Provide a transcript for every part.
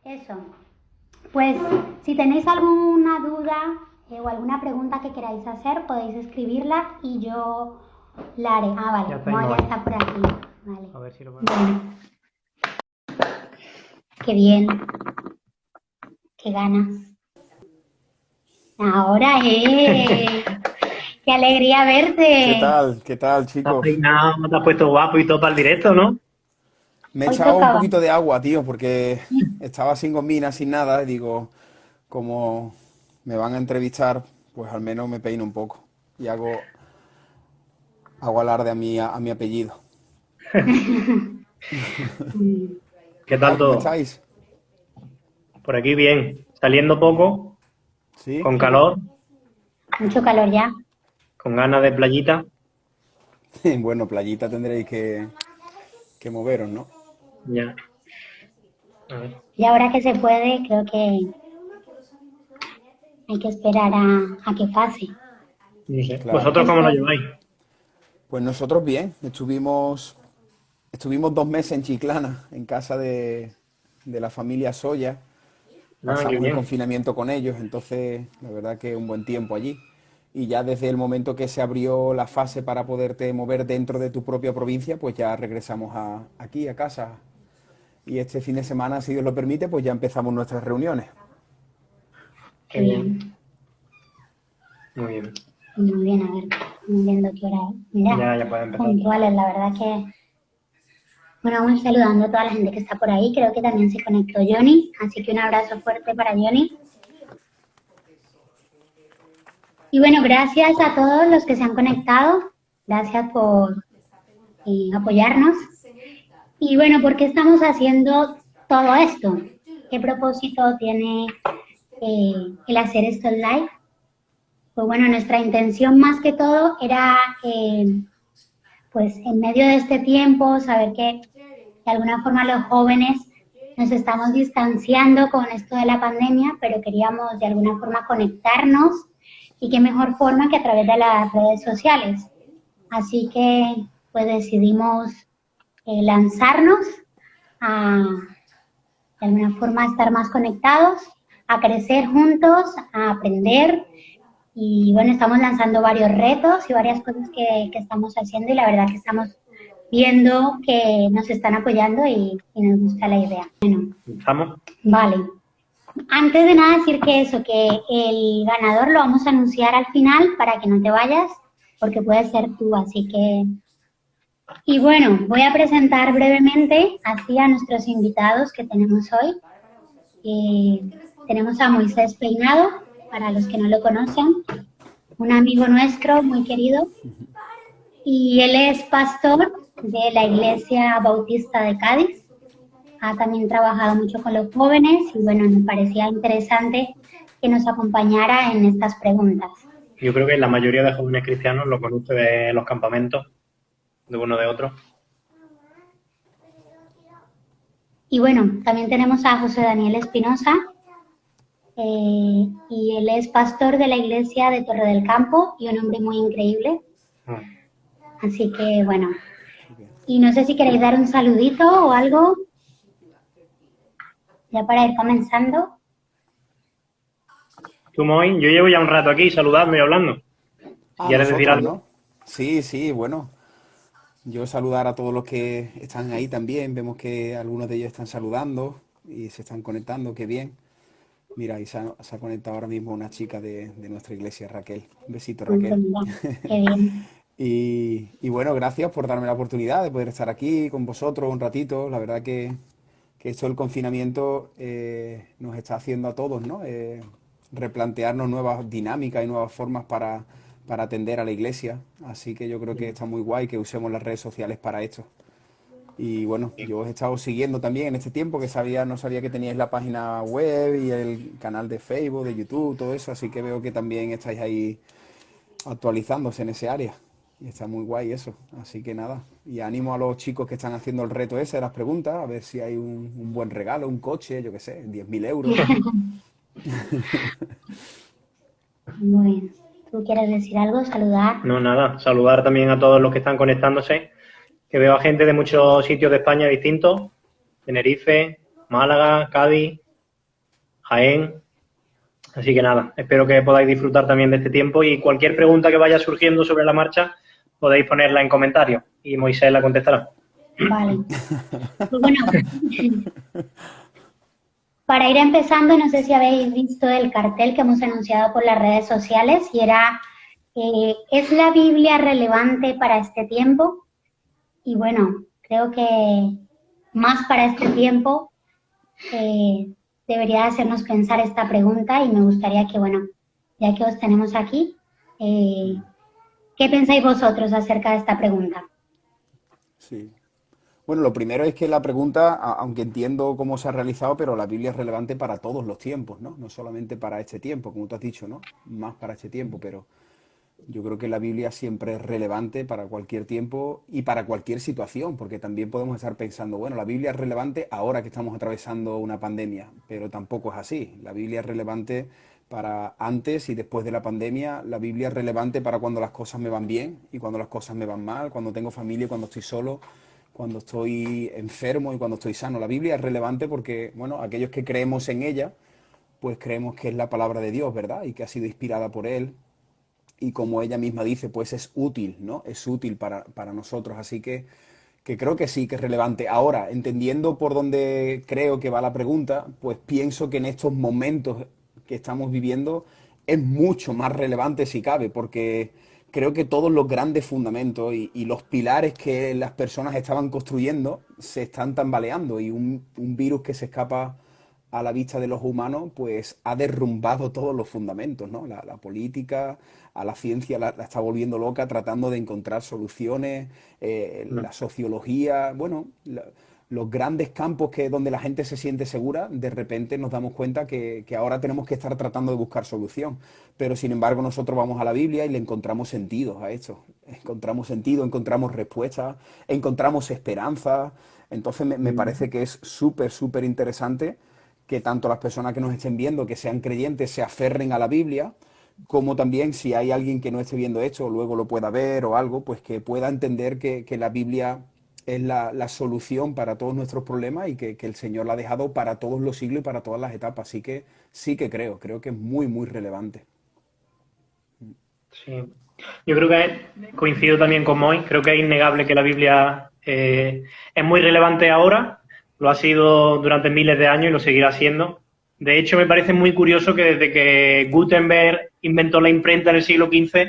Eso. Pues si tenéis alguna duda o alguna pregunta que queráis hacer, podéis escribirla y yo la haré. Ah, Ya vale. está, No, no ya hay. está por aquí. Vale. A ver si lo veo. Bueno, qué bien. Qué ganas. Ahora, qué alegría verte. ¿Qué tal, Estás chicos? peinado, te has puesto guapo y todo para el directo, ¿no? Me he Hoy echado un tocaba. poquito de agua, tío, porque estaba sin gomina, sin nada, y digo, como me van a entrevistar, pues al menos me peino un poco y hago alarde a mi apellido. ¿Qué ¿Qué tal tal? ¿Cómo todo? estáis? Por aquí bien. Saliendo poco, ¿Sí? con Sí, calor, mucho calor ya. con ganas de playita. Bueno, playita tendréis que moveros, ¿no? Ya. A ver. Y ahora que se puede, creo que hay que esperar a que pase. No sé. Claro. ¿Vosotros cómo lo lleváis? Pues nosotros bien, estuvimos 2 meses en Chiclana, en casa de la familia Soya. Ah, qué Pasamos el bien. confinamiento con ellos, entonces la verdad que un buen tiempo allí. Y ya desde el momento que se abrió la fase para poderte mover dentro de tu propia provincia, pues ya regresamos aquí, a casa. Y este fin de semana, si Dios lo permite, pues ya empezamos nuestras reuniones. Qué Qué bien. bien. Muy bien. Muy bien, a ver, no viendo qué hora es. Mira, Ya puede empezar. puntuales, la verdad que... Bueno, vamos saludando a toda la gente que está por ahí. Creo que también se conectó Johnny, así que un abrazo fuerte para Johnny. Y bueno, gracias a todos los que se han conectado. Gracias por apoyarnos. Y bueno, ¿por qué estamos haciendo todo esto? ¿Qué propósito tiene el hacer estos live? Pues bueno, nuestra intención más que todo era, pues en medio de este tiempo, saber que de alguna forma los jóvenes nos estamos distanciando con esto de la pandemia, pero queríamos de alguna forma conectarnos y qué mejor forma que a través de las redes sociales. Así que pues decidimos lanzarnos a de alguna forma estar más conectados, a crecer juntos, a aprender. Y bueno, estamos lanzando varios retos y varias cosas que estamos haciendo y la verdad que estamos viendo que nos están apoyando y nos gusta la idea. Bueno, ¿Estamos? vale. Antes de nada decir que eso, que el ganador lo vamos a anunciar al final para que no te vayas, porque puede ser tú, así que... Y bueno, voy a presentar brevemente así a nuestros invitados que tenemos hoy. Tenemos a Moisés Peinado, para los que no lo conocen, un amigo nuestro muy querido, y él es pastor de la Iglesia Bautista de Cádiz. Ha también trabajado mucho con los jóvenes y bueno, nos parecía interesante que nos acompañara en estas preguntas. Yo creo que la mayoría de jóvenes cristianos lo conoce de los campamentos, de uno de otro. Y bueno, también tenemos a José Daniel Espinosa, y él es pastor de la iglesia de Torre del Campo y un hombre muy increíble. Así que bueno, y no sé si queréis dar un saludito o algo, ya para ir comenzando. Tú, Moy, yo llevo ya un rato aquí saludando y hablando. Si Ah, quieres decir nosotros, algo. ¿no? Sí, bueno. Yo saludar a todos los que están ahí también. Vemos que algunos de ellos están saludando y se están conectando, qué bien. Mira, ahí se ha conectado ahora mismo una chica de nuestra iglesia, Raquel. Un besito, Raquel. Mira, qué bien. Y bueno, gracias por darme la oportunidad de poder estar aquí con vosotros un ratito. La verdad que esto del confinamiento nos está haciendo a todos, ¿no? Replantearnos nuevas dinámicas y nuevas formas para atender a la iglesia. Así que yo creo que está muy guay que usemos las redes sociales para esto. Y bueno, yo os he estado siguiendo también en este tiempo, que no sabía que teníais la página web y el canal de Facebook, de YouTube, todo eso, así que veo que también estáis ahí actualizándose en ese área. Y está muy guay eso. Así que nada. Y animo a los chicos que están haciendo el reto ese de las preguntas, a ver si hay un buen regalo, un coche, yo qué sé, 10.000 euros. Muy bien. ¿Tú quieres decir algo? Saludar. No, nada. Saludar también a todos los que están conectándose. Que veo a gente de muchos sitios de España distintos. Tenerife, Málaga, Cádiz, Jaén. Así que nada, espero que podáis disfrutar también de este tiempo y cualquier pregunta que vaya surgiendo sobre la marcha podéis ponerla en comentarios y Moisés la contestará. Vale. Pues bueno, para ir empezando, no sé si habéis visto el cartel que hemos anunciado por las redes sociales y era, ¿es la Biblia relevante para este tiempo? Y bueno, creo que más para este tiempo debería hacernos pensar esta pregunta y me gustaría que, bueno, ya que os tenemos aquí, ¿qué pensáis vosotros acerca de esta pregunta? Sí. Bueno, lo primero es que la pregunta, aunque entiendo cómo se ha realizado, pero la Biblia es relevante para todos los tiempos, ¿no? No solamente para este tiempo, como tú has dicho, ¿no? Más para este tiempo, pero yo creo que la Biblia siempre es relevante para cualquier tiempo y para cualquier situación, porque también podemos estar pensando, bueno, la Biblia es relevante ahora que estamos atravesando una pandemia, pero tampoco es así. La Biblia es relevante para antes y después de la pandemia. La Biblia es relevante para cuando las cosas me van bien y cuando las cosas me van mal, cuando tengo familia y cuando estoy solo, cuando estoy enfermo y cuando estoy sano. La Biblia es relevante porque, bueno, aquellos que creemos en ella, pues creemos que es la palabra de Dios, ¿verdad? Y que ha sido inspirada por Él y como ella misma dice, pues es útil, ¿no? Es útil para nosotros, así que creo que sí, que es relevante. Ahora, entendiendo por dónde creo que va la pregunta, pues pienso que en estos momentos que estamos viviendo es mucho más relevante si cabe, porque creo que todos los grandes fundamentos y los pilares que las personas estaban construyendo se están tambaleando y un virus que se escapa a la vista de los humanos, pues ha derrumbado todos los fundamentos, ¿no? La política, a la ciencia la está volviendo loca tratando de encontrar soluciones, la sociología, bueno, los grandes campos donde la gente se siente segura, de repente nos damos cuenta que ahora tenemos que estar tratando de buscar solución. Pero sin embargo nosotros vamos a la Biblia y le encontramos sentido a esto. Encontramos sentido, encontramos respuestas, encontramos esperanza. Entonces me parece que es súper, súper interesante que tanto las personas que nos estén viendo, que sean creyentes, se aferren a la Biblia, como también si hay alguien que no esté viendo esto, o luego lo pueda ver o algo, pues que pueda entender que la Biblia es la solución para todos nuestros problemas y que el Señor la ha dejado para todos los siglos y para todas las etapas. Así que sí que creo que es muy, muy relevante. Sí. Yo creo que coincido también con Moy, creo que es innegable que la Biblia es muy relevante ahora, lo ha sido durante miles de años y lo seguirá siendo. De hecho, me parece muy curioso que desde que Gutenberg inventó la imprenta en el siglo XV,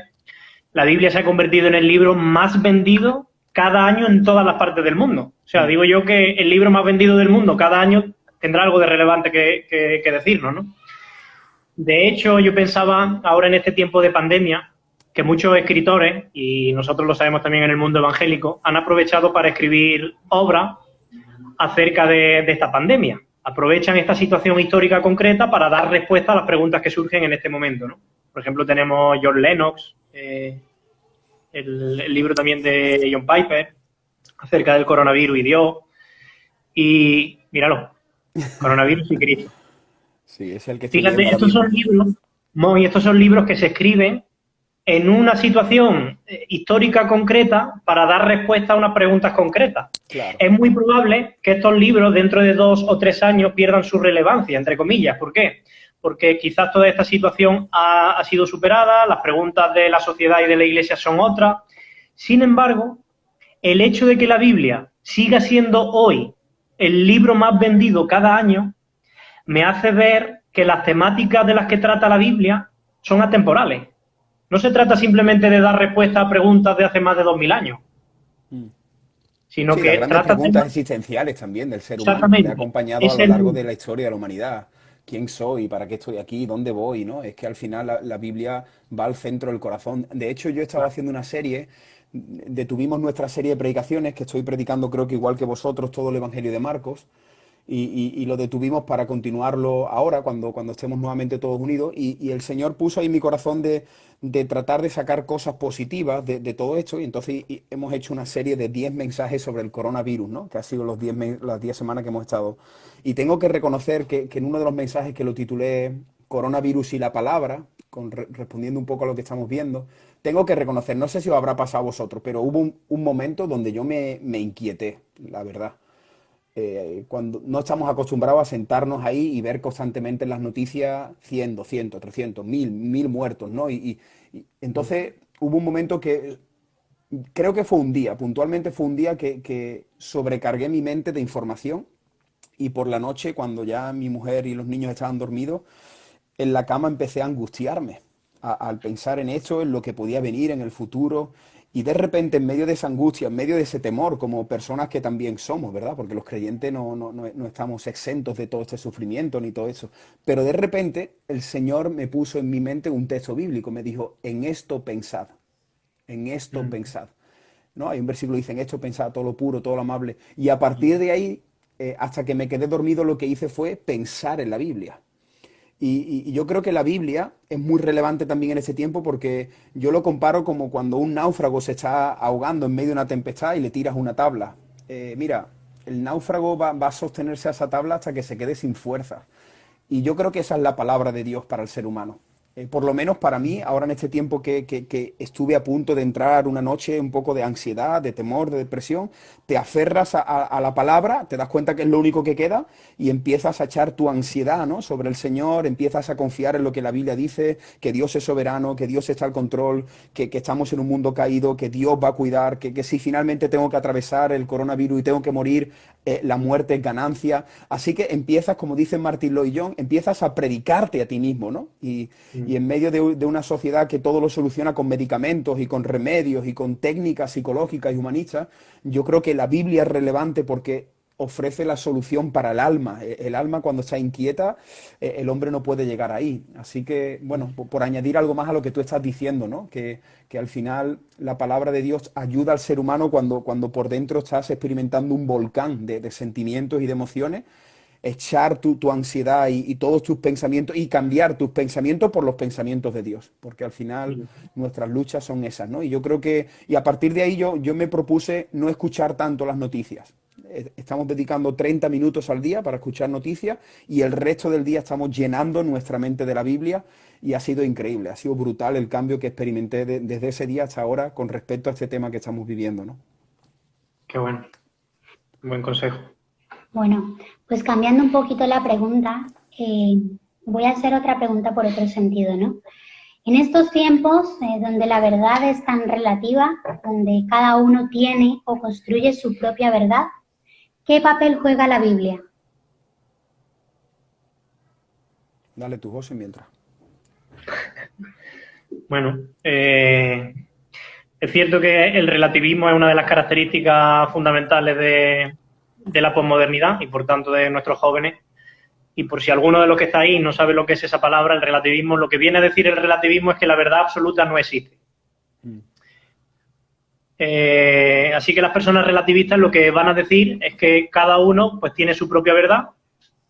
la Biblia se ha convertido en el libro más vendido cada año en todas las partes del mundo. O sea, digo yo que el libro más vendido del mundo cada año tendrá algo de relevante que decirnos, ¿no? De hecho, yo pensaba ahora en este tiempo de pandemia que muchos escritores, y nosotros lo sabemos también en el mundo evangélico, han aprovechado para escribir obras acerca de esta pandemia. Aprovechan esta situación histórica concreta para dar respuesta a las preguntas que surgen en este momento, ¿no? Por ejemplo, tenemos John Lennox, el libro también de John Piper, acerca del coronavirus y Dios. Y míralo, coronavirus y Cristo. Sí, es el que estoy Fíjate, leyendo ahora mismo. estos son libros que se escriben en una situación histórica concreta para dar respuesta a unas preguntas concretas. Claro. Es muy probable que estos libros dentro de 2 o 3 años pierdan su relevancia, entre comillas. ¿Por qué? Porque quizás toda esta situación ha sido superada, las preguntas de la sociedad y de la Iglesia son otras. Sin embargo, el hecho de que la Biblia siga siendo hoy el libro más vendido cada año me hace ver que las temáticas de las que trata la Biblia son atemporales. No se trata simplemente de dar respuesta a preguntas de hace más de 2000 años, sino Sí, que las grandes trata preguntas temas... existenciales también del ser humano, que le ha Exactamente. acompañado a Es lo largo el... de la historia de la humanidad. ¿Quién soy? ¿Para qué estoy aquí? ¿Dónde voy? ¿No? Es que al final la Biblia va al centro del corazón. De hecho, yo estaba haciendo una serie, detuvimos nuestra serie de predicaciones, que estoy predicando creo que igual que vosotros todo el Evangelio de Marcos, y lo detuvimos para continuarlo ahora, cuando estemos nuevamente todos unidos. Y el Señor puso ahí en mi corazón de tratar de sacar cosas positivas de todo esto. Y entonces hemos hecho una serie de 10 mensajes sobre el coronavirus, ¿no? Que ha sido las 10 semanas que hemos estado. Y tengo que reconocer que en uno de los mensajes que lo titulé Coronavirus y la palabra, respondiendo un poco a lo que estamos viendo, tengo que reconocer, no sé si os habrá pasado a vosotros, pero hubo un momento donde yo me inquieté, la verdad. cuando no estamos acostumbrados a sentarnos ahí y ver constantemente en las noticias 100, 200, 300, 1000 muertos, ¿no? Y entonces hubo un momento que creo que fue un día, puntualmente fue un día que sobrecargué mi mente de información y por la noche, cuando ya mi mujer y los niños estaban dormidos, en la cama empecé a angustiarme al pensar en esto, en lo que podía venir en el futuro. Y de repente, en medio de esa angustia, en medio de ese temor, como personas que también somos, ¿verdad? Porque los creyentes no estamos exentos de todo este sufrimiento ni todo eso. Pero de repente, el Señor me puso en mi mente un texto bíblico. Me dijo, en esto pensad, en esto pensad. ¿No? Hay un versículo que dice, en esto pensad todo lo puro, todo lo amable. Y a partir de ahí, hasta que me quedé dormido, lo que hice fue pensar en la Biblia. Y yo creo que la Biblia es muy relevante también en ese tiempo porque yo lo comparo como cuando un náufrago se está ahogando en medio de una tempestad y le tiras una tabla. Mira, el náufrago va a sostenerse a esa tabla hasta que se quede sin fuerza. Y yo creo que esa es la palabra de Dios para el ser humano. Por lo menos para mí, ahora en este tiempo que estuve a punto de entrar una noche un poco de ansiedad, de temor, de depresión, te aferras a la palabra, te das cuenta que es lo único que queda y empiezas a echar tu ansiedad, ¿no?, sobre el Señor, empiezas a confiar en lo que la Biblia dice, que Dios es soberano, que Dios está al control, que estamos en un mundo caído, que Dios va a cuidar, que si finalmente tengo que atravesar el coronavirus y tengo que morir, la muerte es ganancia. Así que empiezas, como dice Martin Lloyd-Jones, empiezas a predicarte a ti mismo, ¿no? Y en medio de una sociedad que todo lo soluciona con medicamentos y con remedios y con técnicas psicológicas y humanistas, yo creo que la Biblia es relevante porque ofrece la solución para el alma. El alma, cuando está inquieta, el hombre no puede llegar ahí. Así que, bueno, por añadir algo más a lo que tú estás diciendo, ¿no? Que al final la palabra de Dios ayuda al ser humano cuando por dentro estás experimentando un volcán de sentimientos y de emociones, echar tu ansiedad y todos tus pensamientos y cambiar tus pensamientos por los pensamientos de Dios, porque al final nuestras luchas son esas, ¿no? Y yo creo que, y a partir de ahí yo me propuse no escuchar tanto las noticias. Estamos dedicando 30 minutos al día para escuchar noticias y el resto del día estamos llenando nuestra mente de la Biblia y ha sido increíble, ha sido brutal el cambio que experimenté desde ese día hasta ahora con respecto a este tema que estamos viviendo, ¿no? Qué bueno. Buen consejo. Bueno, pues cambiando un poquito la pregunta, voy a hacer otra pregunta por otro sentido, ¿no? En estos tiempos donde la verdad es tan relativa, donde cada uno tiene o construye su propia verdad, ¿qué papel juega la Biblia? Dale tu José mientras. Bueno, es cierto que el relativismo es una de las características fundamentales de la posmodernidad y, por tanto, de nuestros jóvenes. Y por si alguno de los que está ahí no sabe lo que es esa palabra, el relativismo, lo que viene a decir el relativismo es que la verdad absoluta no existe. Así que las personas relativistas lo que van a decir es que cada uno pues tiene su propia verdad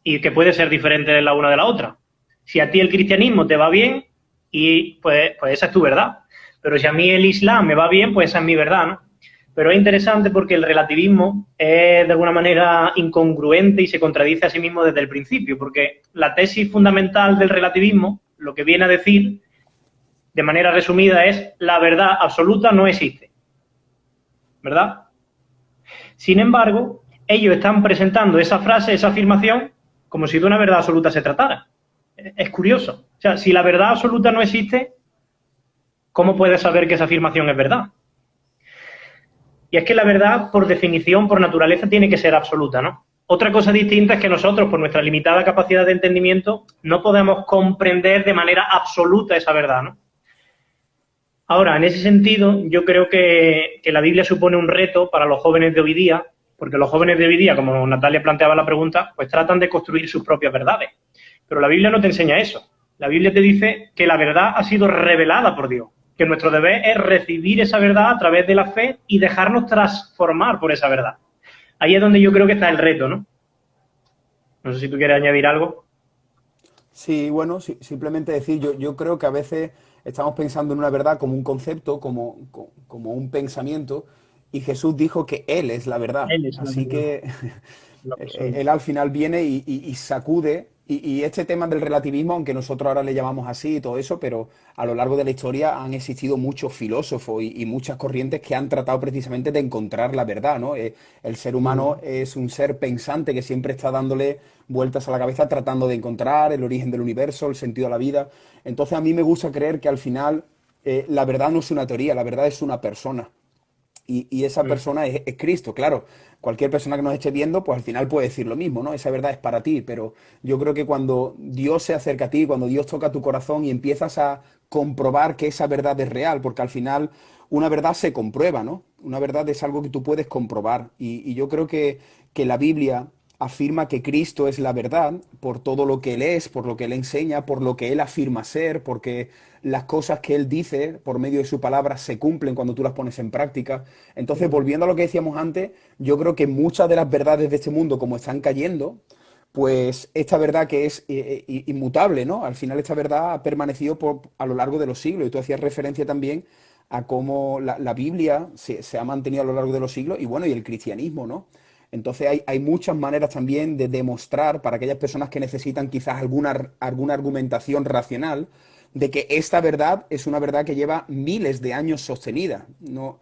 y que puede ser diferente de la una de la otra. Si a ti el cristianismo te va bien, y pues esa es tu verdad. Pero si a mí el Islam me va bien, pues esa es mi verdad, ¿no? Pero es interesante porque el relativismo es de alguna manera incongruente y se contradice a sí mismo desde el principio, porque la tesis fundamental del relativismo, lo que viene a decir, de manera resumida, es la verdad absoluta no existe, ¿verdad? Sin embargo, ellos están presentando esa frase, esa afirmación, como si de una verdad absoluta se tratara. Es curioso. O sea, si la verdad absoluta no existe, ¿cómo puedes saber que esa afirmación es verdad? Y es que la verdad, por definición, por naturaleza, tiene que ser absoluta, ¿no? Otra cosa distinta es que nosotros, por nuestra limitada capacidad de entendimiento, no podemos comprender de manera absoluta esa verdad, ¿no? Ahora, en ese sentido, yo creo que la Biblia supone un reto para los jóvenes de hoy día, porque los jóvenes de hoy día, como Natalia planteaba la pregunta, pues tratan de construir sus propias verdades. Pero la Biblia no te enseña eso. La Biblia te dice que la verdad ha sido revelada por Dios, que nuestro deber es recibir esa verdad a través de la fe y dejarnos transformar por esa verdad. Ahí es donde yo creo que está el reto, ¿no? No sé si tú quieres añadir algo. Sí, bueno, simplemente decir, yo creo que a veces estamos pensando en una verdad como un concepto, como un pensamiento, y Jesús dijo que Él es la verdad. Él es la Así verdad. que Él al final viene y sacude Y este tema del relativismo, aunque nosotros ahora le llamamos así y todo eso, pero a lo largo de la historia han existido muchos filósofos y muchas corrientes que han tratado precisamente de encontrar la verdad, ¿no? El ser humano es un ser pensante que siempre está dándole vueltas a la cabeza tratando de encontrar el origen del universo, el sentido de la vida. Entonces a mí me gusta creer que al final la verdad no es una teoría, la verdad es una persona. Y esa persona es Cristo, claro. Cualquier persona que nos esté viendo, pues al final puede decir lo mismo, ¿no? Esa verdad es para ti, pero yo creo que cuando Dios se acerca a ti, cuando Dios toca tu corazón y empiezas a comprobar que esa verdad es real, porque al final una verdad se comprueba, ¿no? Una verdad es algo que tú puedes comprobar. Y yo creo que la Biblia afirma que Cristo es la verdad por todo lo que Él es, por lo que Él enseña, por lo que Él afirma ser, porque las cosas que Él dice por medio de su palabra se cumplen cuando tú las pones en práctica. Entonces, volviendo a lo que decíamos antes, yo creo que muchas de las verdades de este mundo, como están cayendo, pues esta verdad que es inmutable, ¿no? Al final esta verdad ha permanecido a lo largo de los siglos. Y tú hacías referencia también a cómo la Biblia se ha mantenido a lo largo de los siglos y bueno, y el cristianismo, ¿no? Entonces hay muchas maneras también de demostrar para aquellas personas que necesitan quizás alguna argumentación racional de que esta verdad es una verdad que lleva miles de años sostenida. No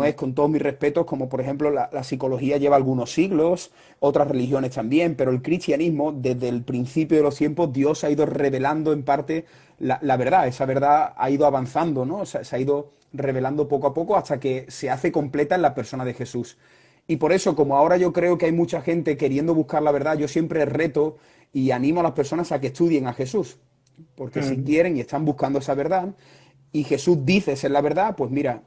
es, con todos mis respetos, como por ejemplo la psicología lleva algunos siglos, otras religiones también, pero el cristianismo, desde el principio de los tiempos, Dios ha ido revelando en parte la verdad. Esa verdad ha ido avanzando, ¿no? Se ha ido revelando poco a poco hasta que se hace completa en la persona de Jesús. Y por eso, como ahora yo creo que hay mucha gente queriendo buscar la verdad, yo siempre reto y animo a las personas a que estudien a Jesús. Porque si quieren y están buscando esa verdad, y Jesús dice ser la verdad, pues mira,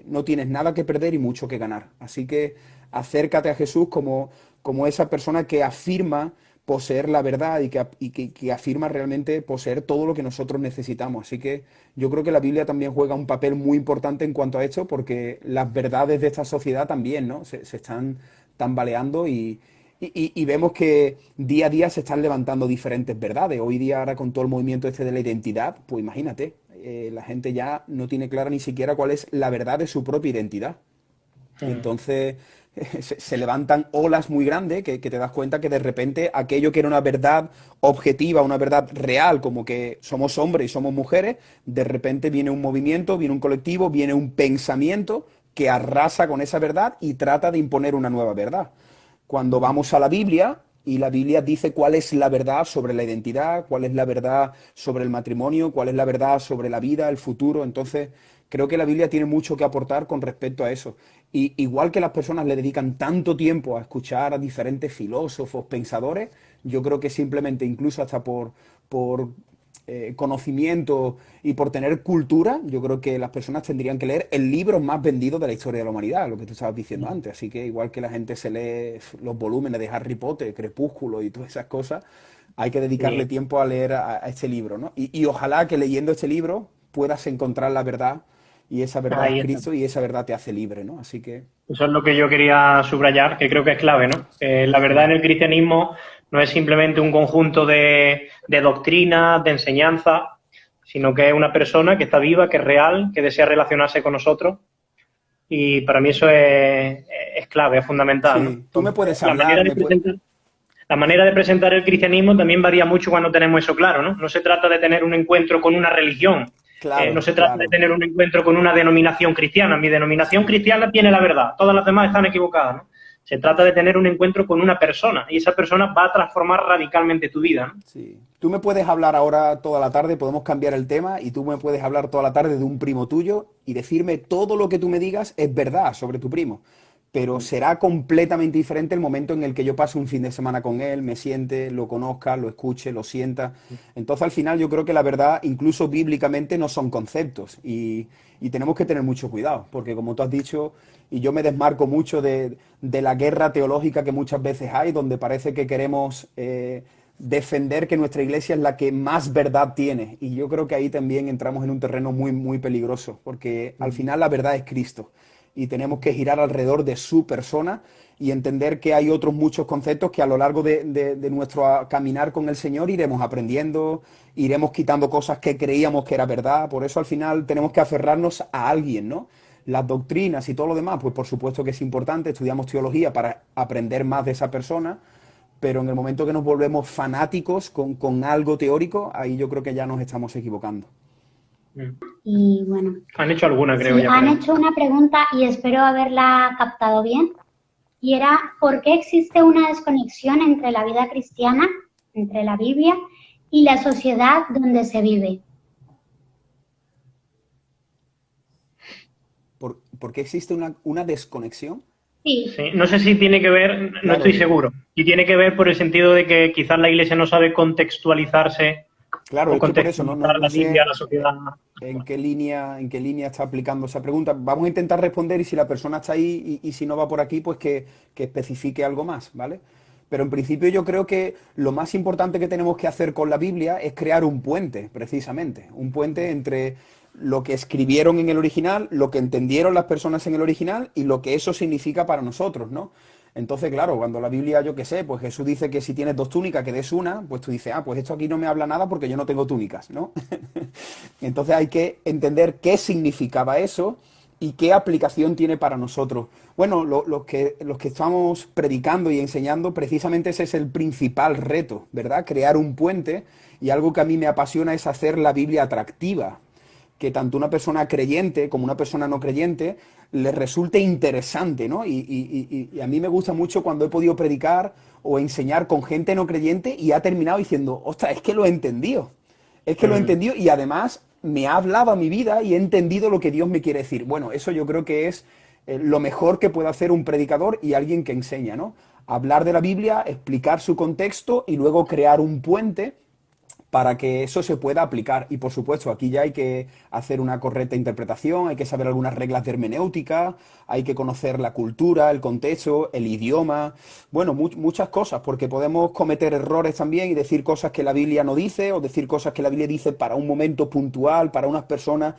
no tienes nada que perder y mucho que ganar. Así que acércate a Jesús como esa persona que afirma poseer la verdad y que afirma realmente poseer todo lo que nosotros necesitamos. Así que yo creo que la Biblia también juega un papel muy importante en cuanto a esto, porque las verdades de esta sociedad también, ¿no? Se están tambaleando y vemos que día a día se están levantando diferentes verdades. Hoy día, ahora con todo el movimiento este de la identidad, pues imagínate, la gente ya no tiene clara ni siquiera cuál es la verdad de su propia identidad. Y entonces se levantan olas muy grandes que te das cuenta que de repente aquello que era una verdad objetiva, una verdad real, como que somos hombres y somos mujeres, de repente viene un movimiento, viene un colectivo, viene un pensamiento que arrasa con esa verdad y trata de imponer una nueva verdad. Cuando vamos a la Biblia, y la Biblia dice cuál es la verdad sobre la identidad, cuál es la verdad sobre el matrimonio, cuál es la verdad sobre la vida, el futuro. Entonces, creo que la Biblia tiene mucho que aportar con respecto a eso. Y igual que las personas le dedican tanto tiempo a escuchar a diferentes filósofos, pensadores, yo creo que simplemente, incluso hasta por conocimiento y por tener cultura, yo creo que las personas tendrían que leer el libro más vendido de la historia de la humanidad, lo que tú estabas diciendo antes. Así que igual que la gente se lee los volúmenes de Harry Potter, Crepúsculo y todas esas cosas, hay que dedicarle tiempo a leer a este libro, ¿no? Y ojalá que leyendo este libro puedas encontrar la verdad, y esa verdad Ahí es está. Cristo y esa verdad te hace libre, ¿no? Así que... Eso es lo que yo quería subrayar, que creo que es clave, ¿no? La verdad en el cristianismo no es simplemente un conjunto de doctrinas, de enseñanzas, sino que es una persona que está viva, que es real, que desea relacionarse con nosotros. Y para mí eso es clave, es fundamental, ¿no? Sí, tú me Entonces, puedes hablar, la manera de presentar el cristianismo también varía mucho cuando tenemos eso claro, ¿no? No se trata de tener un encuentro con una religión, no Claro, se trata de claro. tener un encuentro con una denominación cristiana. Mi denominación cristiana tiene la verdad, todas las demás están equivocadas, ¿no? Se trata de tener un encuentro con una persona y esa persona va a transformar radicalmente tu vida, ¿no? Sí. Tú me puedes hablar ahora toda la tarde, podemos cambiar el tema y tú me puedes hablar toda la tarde de un primo tuyo y decirme todo lo que tú me digas es verdad sobre tu primo. Pero será completamente diferente el momento en el que yo pase un fin de semana con él, me siente, lo conozca, lo escuche, lo sienta. Entonces al final yo creo que la verdad, incluso bíblicamente, no son conceptos y tenemos que tener mucho cuidado, porque como tú has dicho, y yo me desmarco mucho de la guerra teológica que muchas veces hay, donde parece que queremos defender que nuestra iglesia es la que más verdad tiene. Y yo creo que ahí también entramos en un terreno muy, muy peligroso, porque al final la verdad es Cristo y tenemos que girar alrededor de su persona y entender que hay otros muchos conceptos que a lo largo de nuestro caminar con el Señor iremos aprendiendo, iremos quitando cosas que creíamos que era verdad. Por eso al final tenemos que aferrarnos a alguien, ¿no? Las doctrinas y todo lo demás, pues por supuesto que es importante, estudiamos teología para aprender más de esa persona, pero en el momento que nos volvemos fanáticos con algo teórico, ahí yo creo que ya nos estamos equivocando. Y bueno, Han hecho alguna, creo sí, ya. han hecho una pregunta y espero haberla captado bien. Y era, ¿por qué existe una desconexión entre la vida cristiana, entre la Biblia, y la sociedad donde se vive? ¿Por qué existe una desconexión? Sí, Sí, no sé si tiene que ver, no Claro. estoy seguro, y tiene que ver por el sentido de que quizás la Iglesia no sabe contextualizarse Claro, o es que por eso contextualizar la no Biblia sé a la sociedad. en qué línea está aplicando esa pregunta. Vamos a intentar responder y si la persona está ahí y si no va por aquí, pues que especifique algo más, ¿vale? Pero en principio yo creo que lo más importante que tenemos que hacer con la Biblia es crear un puente, precisamente. Un puente entre lo que escribieron en el original, lo que entendieron las personas en el original y lo que eso significa para nosotros, ¿no? Entonces, claro, cuando la Biblia, yo qué sé, pues Jesús dice que si tienes 2 túnicas, que des una, pues tú dices, pues esto aquí no me habla nada porque yo no tengo túnicas, ¿no? Entonces hay que entender qué significaba eso y qué aplicación tiene para nosotros. Bueno, los que estamos predicando y enseñando, precisamente ese es el principal reto, ¿verdad? Crear un puente, y algo que a mí me apasiona es hacer la Biblia atractiva, que tanto una persona creyente como una persona no creyente les resulte interesante, ¿no? Y a mí me gusta mucho cuando he podido predicar o enseñar con gente no creyente y ha terminado diciendo, ostras, es que lo he entendido. Es que lo he entendido y además me ha hablado a mi vida y he entendido lo que Dios me quiere decir. Bueno, eso yo creo que es lo mejor que puede hacer un predicador y alguien que enseña, ¿no? Hablar de la Biblia, explicar su contexto y luego crear un puente para que eso se pueda aplicar. Y por supuesto, aquí ya hay que hacer una correcta interpretación, hay que saber algunas reglas de hermenéutica, hay que conocer la cultura, el contexto, el idioma, bueno, muchas cosas, porque podemos cometer errores también y decir cosas que la Biblia no dice, o decir cosas que la Biblia dice para un momento puntual, para unas personas.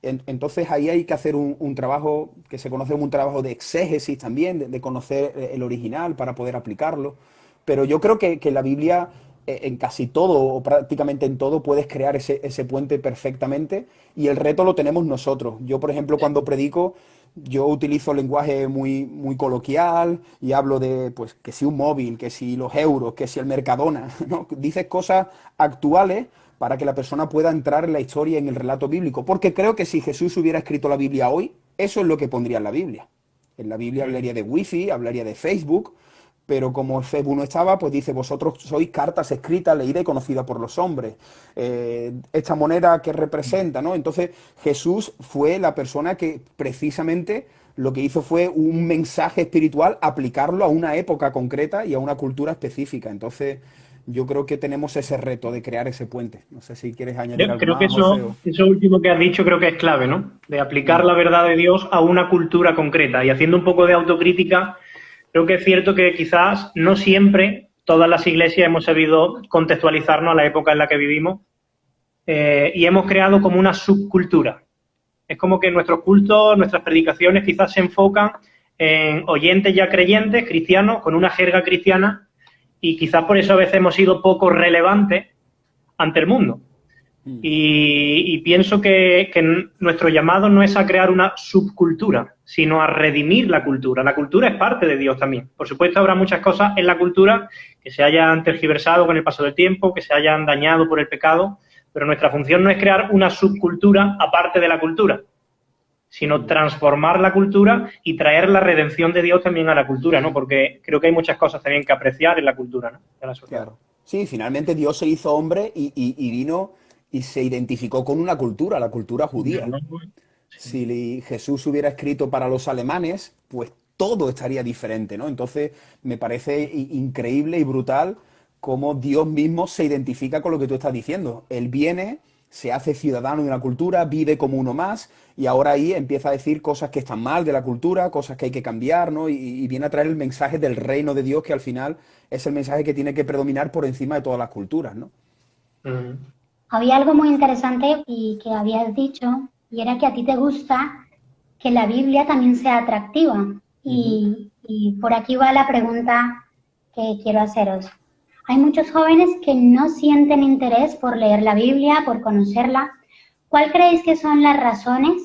Entonces ahí hay que hacer un trabajo que se conoce como un trabajo de exégesis también, de conocer el original para poder aplicarlo. Pero yo creo que la Biblia en casi todo o prácticamente en todo puedes crear ese puente perfectamente y el reto lo tenemos nosotros. Yo, por ejemplo, cuando predico, yo utilizo lenguaje muy coloquial y hablo de, pues, que si un móvil, que si los euros, que si el Mercadona, ¿no? Dices cosas actuales para que la persona pueda entrar en la historia, en el relato bíblico. Porque creo que si Jesús hubiera escrito la Biblia hoy, eso es lo que pondría en la Biblia. En la Biblia hablaría de Wi-Fi, hablaría de Facebook, pero como el Facebook no estaba, pues dice, vosotros sois cartas escritas, leídas y conocidas por los hombres. Esta moneda que representa, ¿no? Entonces Jesús fue la persona que precisamente lo que hizo fue un mensaje espiritual, aplicarlo a una época concreta y a una cultura específica. Entonces yo creo que tenemos ese reto de crear ese puente. No sé si quieres añadir algo Creo que más, José. eso último que has dicho creo que es clave, ¿no? De aplicar la verdad de Dios a una cultura concreta. Y haciendo un poco de autocrítica, creo que es cierto que quizás no siempre todas las iglesias hemos sabido contextualizarnos a la época en la que vivimos y hemos creado como una subcultura. Es como que nuestros cultos, nuestras predicaciones quizás se enfocan en oyentes ya creyentes, cristianos, con una jerga cristiana, y quizás por eso a veces hemos sido poco relevantes ante el mundo. Y pienso que nuestro llamado no es a crear una subcultura, sino a redimir la cultura. La cultura es parte de Dios también. Por supuesto, habrá muchas cosas en la cultura que se hayan tergiversado con el paso del tiempo, que se hayan dañado por el pecado, pero nuestra función no es crear una subcultura aparte de la cultura, sino transformar la cultura y traer la redención de Dios también a la cultura, ¿no? Porque creo que hay muchas cosas también que apreciar en la cultura, ¿no? De la sociedad. Claro. Sí, finalmente Dios se hizo hombre y vino y se identificó con una cultura, la cultura judía. Si Jesús hubiera escrito para los alemanes, pues todo estaría diferente, ¿no? Entonces me parece increíble y brutal cómo Dios mismo se identifica con lo que tú estás diciendo. Él viene, se hace ciudadano de una cultura, vive como uno más y ahora ahí empieza a decir cosas que están mal de la cultura, cosas que hay que cambiar, ¿no? Y viene a traer el mensaje del reino de Dios, que al final es el mensaje que tiene que predominar por encima de todas las culturas, ¿no? Había algo muy interesante y que habías dicho, y era que a ti te gusta que la Biblia también sea atractiva. Y por aquí va la pregunta que quiero haceros. Hay muchos jóvenes que no sienten interés por leer la Biblia, por conocerla. ¿Cuál creéis que son las razones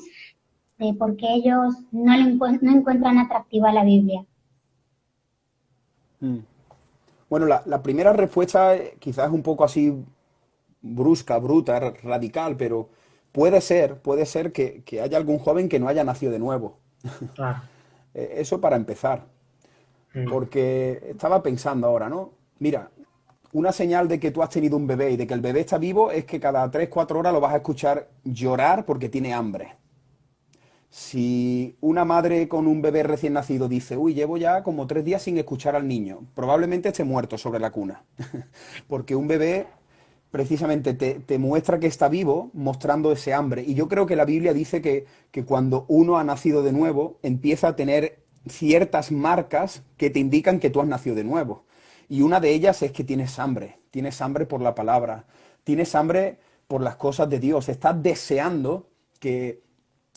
de por qué ellos no encuentran atractiva la Biblia? Bueno, la primera respuesta quizás es un poco así brusca, bruta, radical, pero puede ser que haya algún joven que no haya nacido de nuevo. Claro. Eso para empezar. Mm. Porque estaba pensando ahora, ¿no? Mira, una señal de que tú has tenido un bebé y de que el bebé está vivo es que cada 3 4 horas lo vas a escuchar llorar porque tiene hambre. Si una madre con un bebé recién nacido dice, uy, llevo ya como 3 días sin escuchar al niño, probablemente esté muerto sobre la cuna. Porque un bebé precisamente te muestra que está vivo mostrando ese hambre. Y yo creo que la Biblia dice que cuando uno ha nacido de nuevo, empieza a tener ciertas marcas que te indican que tú has nacido de nuevo. Y una de ellas es que tienes hambre por la palabra, tienes hambre por las cosas de Dios, estás deseando que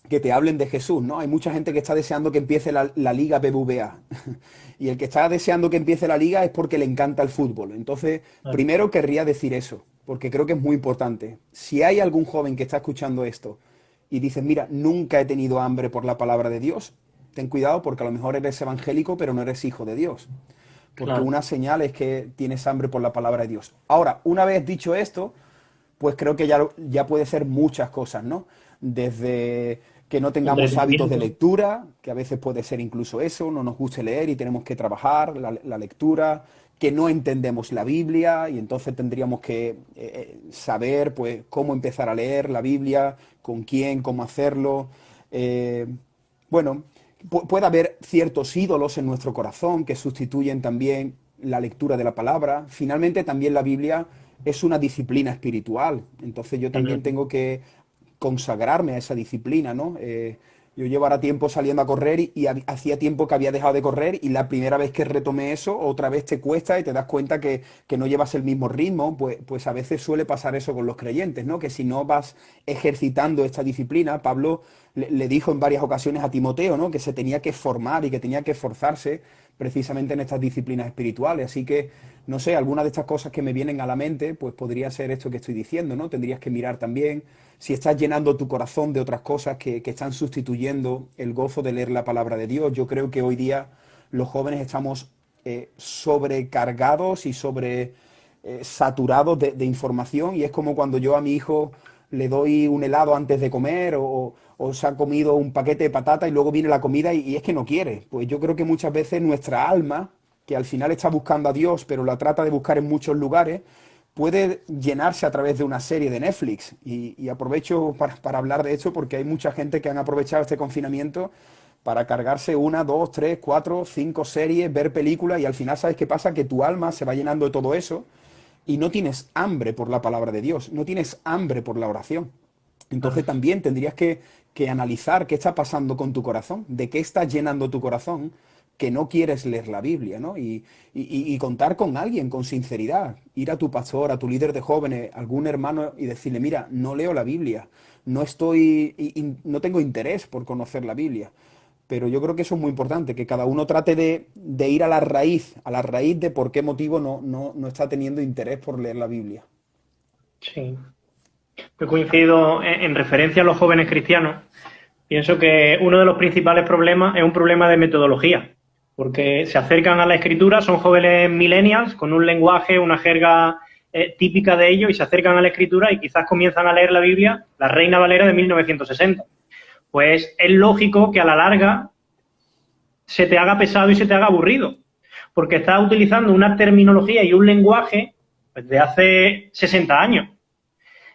te hablen de Jesús, ¿no? Hay mucha gente que está deseando que empiece la Liga BBVA. Y el que está deseando que empiece la liga es porque le encanta el fútbol. Entonces, Claro. primero querría decir eso, porque creo que es muy importante. Si hay algún joven que está escuchando esto y dices, mira, nunca he tenido hambre por la palabra de Dios, ten cuidado porque a lo mejor eres evangélico, pero no eres hijo de Dios. Porque Claro. una señal es que tienes hambre por la palabra de Dios. Ahora, una vez dicho esto, pues creo que ya puede ser muchas cosas, ¿no? Desde que no tengamos hábitos de Entretenimiento. lectura, que a veces puede ser incluso eso, no nos guste leer y tenemos que trabajar la lectura, que no entendemos la Biblia y entonces tendríamos que saber pues cómo empezar a leer la Biblia, con quién, cómo hacerlo. Eh, bueno, puede haber ciertos ídolos en nuestro corazón que sustituyen también la lectura de la palabra. Finalmente, también la Biblia es una disciplina espiritual. Entonces yo también Mm. tengo que consagrarme a esa disciplina, ¿no? Yo llevo ahora tiempo saliendo a correr y hacía tiempo que había dejado de correr y la primera vez que retomé eso, otra vez te cuesta y te das cuenta que no llevas el mismo ritmo, pues a veces suele pasar eso con los creyentes, ¿no? Que si no vas ejercitando esta disciplina, Pablo le dijo en varias ocasiones a Timoteo, ¿no? Que se tenía que formar y que tenía que esforzarse precisamente en estas disciplinas espirituales. Así que, no sé, algunas de estas cosas que me vienen a la mente, pues podría ser esto que estoy diciendo, ¿no? Tendrías que mirar también si estás llenando tu corazón de otras cosas que están sustituyendo el gozo de leer la palabra de Dios. Yo creo que hoy día los jóvenes estamos sobrecargados y sobre saturados de información y es como cuando yo a mi hijo le doy un helado antes de comer o se ha comido un paquete de patata y luego viene la comida y es que no quiere. Pues yo creo que muchas veces nuestra alma, que al final está buscando a Dios, pero la trata de buscar en muchos lugares, puede llenarse a través de una serie de Netflix. Y aprovecho para hablar de esto porque hay mucha gente que han aprovechado este confinamiento para cargarse 1, 2, 3, 4, 5 series, ver películas y al final, ¿sabes qué pasa? Que tu alma se va llenando de todo eso y no tienes hambre por la palabra de Dios, no tienes hambre por la oración. Entonces Claro. también tendrías que analizar qué está pasando con tu corazón, de qué está llenando tu corazón, que no quieres leer la Biblia, ¿no? Y contar con alguien, con sinceridad, ir a tu pastor, a tu líder de jóvenes, algún hermano y decirle, mira, no leo la Biblia, no tengo interés por conocer la Biblia. Pero yo creo que eso es muy importante, que cada uno trate de ir a la raíz de por qué motivo no está teniendo interés por leer la Biblia. Sí. Yo coincido en referencia a los jóvenes cristianos. Pienso que uno de los principales problemas es un problema de metodología, porque se acercan a la escritura, son jóvenes millennials con un lenguaje, una jerga típica de ellos y se acercan a la escritura y quizás comienzan a leer la Biblia, la Reina Valera de 1960. Pues es lógico que a la larga se te haga pesado y se te haga aburrido, porque estás utilizando una terminología y un lenguaje pues, de hace 60 años.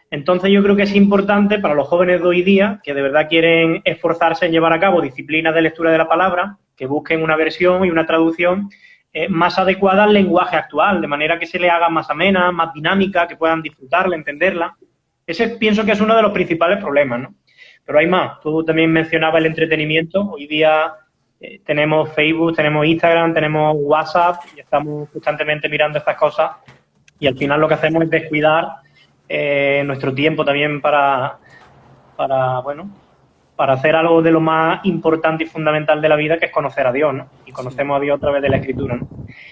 Entonces yo creo que es importante para los jóvenes de hoy día que de verdad quieren esforzarse en llevar a cabo disciplinas de lectura de la palabra, que busquen una versión y una traducción más adecuada al lenguaje actual, de manera que se le haga más amena, más dinámica, que puedan disfrutarla, entenderla. Ese pienso que es uno de los principales problemas, ¿no? Pero hay más. Tú también mencionabas el entretenimiento. Hoy día tenemos Facebook, tenemos Instagram, tenemos WhatsApp y estamos constantemente mirando estas cosas y al final lo que hacemos es descuidar nuestro tiempo también bueno, para hacer algo de lo más importante y fundamental de la vida, que es conocer a Dios, ¿no? Y conocemos a Dios a través de la Escritura, ¿no?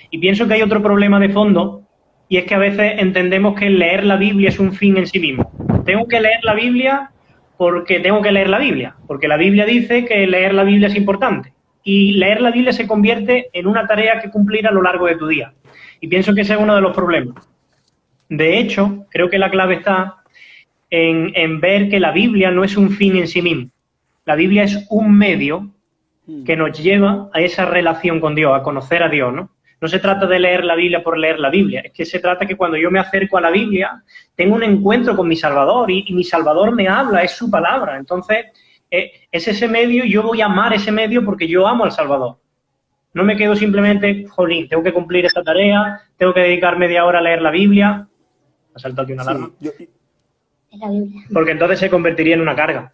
Y pienso que hay otro problema de fondo, y es que a veces entendemos que leer la Biblia es un fin en sí mismo. Tengo que leer la Biblia porque tengo que leer la Biblia, porque la Biblia dice que leer la Biblia es importante. y leer la Biblia se convierte en una tarea que cumplir a lo largo de tu día. Y pienso que ese es uno de los problemas. De hecho, creo que la clave está en ver que la Biblia no es un fin en sí mismo. La Biblia es un medio que nos lleva a esa relación con Dios, a conocer a Dios, ¿no? No se trata de leer la Biblia por leer la Biblia, es que se trata que cuando yo me acerco a la Biblia, tengo un encuentro con mi Salvador y mi Salvador me habla, es su palabra. Entonces, es ese medio y yo voy a amar ese medio porque yo amo al Salvador. No me quedo simplemente, jolín, tengo que cumplir esta tarea, tengo que dedicar media hora a leer la Biblia. Ha saltado aquí una alarma. La Biblia. Porque entonces se convertiría en una carga.